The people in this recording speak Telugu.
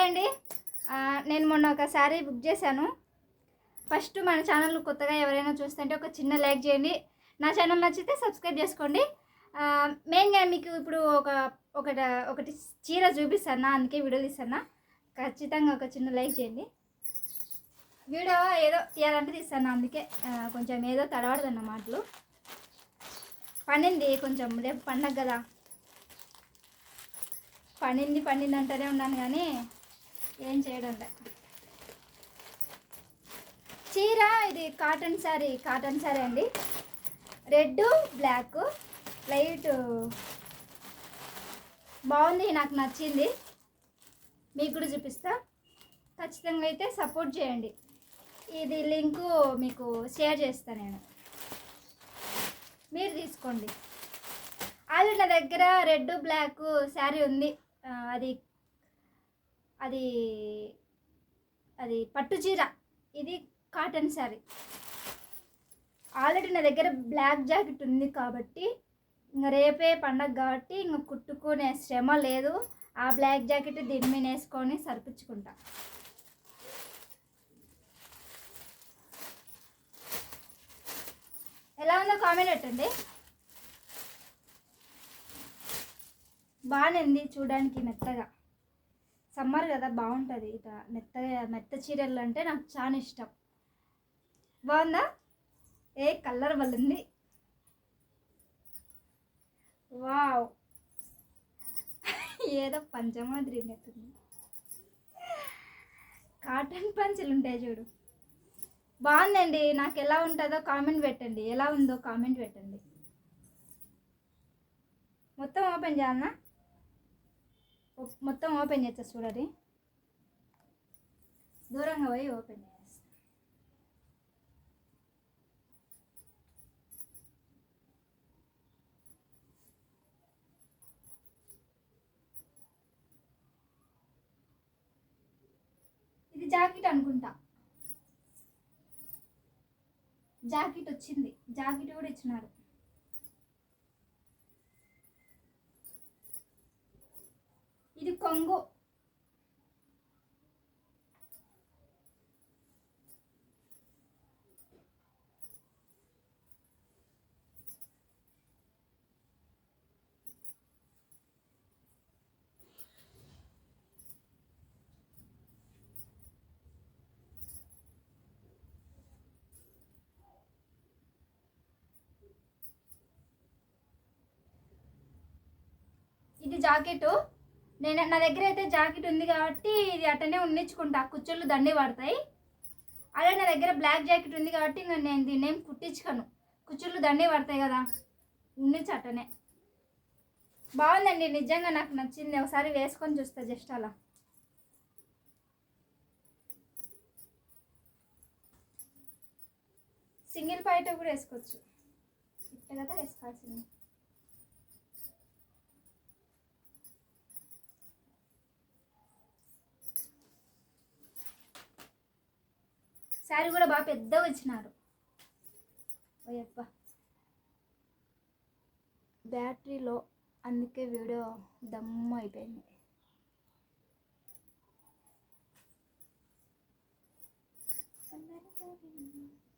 అండి. నేను మొన్న ఒక శారీ బుక్ చేశాను. ఫస్ట్ మన ఛానల్ కొత్తగా ఎవరైనా చూస్తుంటే ఒక చిన్న లైక్ చేయండి. నా ఛానల్ నచ్చితే సబ్స్క్రైబ్ చేసుకోండి. మెయిన్గా మీకు ఇప్పుడు ఒకటి చీర చూపిస్తాను, అందుకే వీడియో తీస్తాను. ఖచ్చితంగా ఒక చిన్న లైక్ చేయండి. వీడియో ఏదో తీయాలంటే తీస్తాను, అందుకే కొంచెం ఏదో తడబడుతున్న మాటలు. పండింది కొంచెం, రేపు పండగ కదా. పండింది అంటూనే ఉన్నాను కానీ ఏం చేయడం లే. చీర ఇది కాటన్ శారీ అండి. రెడ్ బ్లాక్ లైట్ బాగుంది, నాకు నచ్చింది. మీకు కూడా చూపిస్తా. ఖచ్చితంగా అయితే సపోర్ట్ చేయండి. ఇది లింకు మీకు షేర్ చేస్తాను నేను, మీరు తీసుకోండి. ఆల్రెడీ నా దగ్గర రెడ్ బ్లాక్ శారీ ఉంది. అది అది అది పట్టు చీర, ఇది కాటన్ శారీ. ఆల్రెడీ నా దగ్గర బ్లాక్ జాకెట్ ఉంది కాబట్టి ఇంకా రేపే పండగ కాబట్టి ఇంకా కుట్టుకునే శ్రమ లేదు. ఆ బ్లాక్ జాకెట్ దీని మీద వేసుకొని సరిపించుకుంటా. ఎలా ఉందో కామెంట్ పెట్టండి. బాగానే ఉంది చూడడానికి, మెత్తగా. సమ్మర్ కదా, బాగుంటుంది ఇక మెత్త చీరలు అంటే నాకు చాలా ఇష్టం. బాగుందా? కలర్ బాగుంది. వావ్, ఏదో పంచమాదిరి నెత్తుంది. కాటన్ పంచులు ఉంటాయి చూడు, బాగుందండి. నాకు ఎలా ఉంటుందో కామెంట్ పెట్టండి, ఎలా ఉందో కామెంట్ పెట్టండి. మొత్తం ఓపెన్ చేయాలన్నా? మొత్తం ఓపెన్ చేస్తా చూడండి. దూరంగా పోయి ఓపెన్ చేస్తా. ఇది జాకెట్ అనుకుంటా. జాకెట్ వచ్చింది, జాకెట్ కూడా ఇచ్చినారు. ఇది కొంగు. ఇది జాకెట్. నా దగ్గర అయితే జాకెట్ ఉంది కాబట్టి ఇది అట్టనే ఉన్నించుకుంటా, కుచ్చుళ్ళు దండి పడతాయి. అదే నా దగ్గర బ్లాక్ జాకెట్ ఉంది కాబట్టి ఇంకా నేను దీన్ని ఏం కుట్టించుకోను, కుచ్చుళ్ళు దండి పడతాయి కదా, ఉన్నించి అట్టనే. బాగుందండి, నిజంగా నాకు నచ్చింది. ఒకసారి వేసుకొని చూస్తా జస్ట్ అలా. సింగిల్ పాయింట్ కూడా వేసుకోవచ్చు, ఇట్ట కదా వేసుకోవాల్సింది. శారీ కూడా బాగా పెద్దగా ఇచ్చినారు. ఓయప్ప, బ్యాటరీలో, అందుకే వీడియో దమ్ము అయిపోయింది.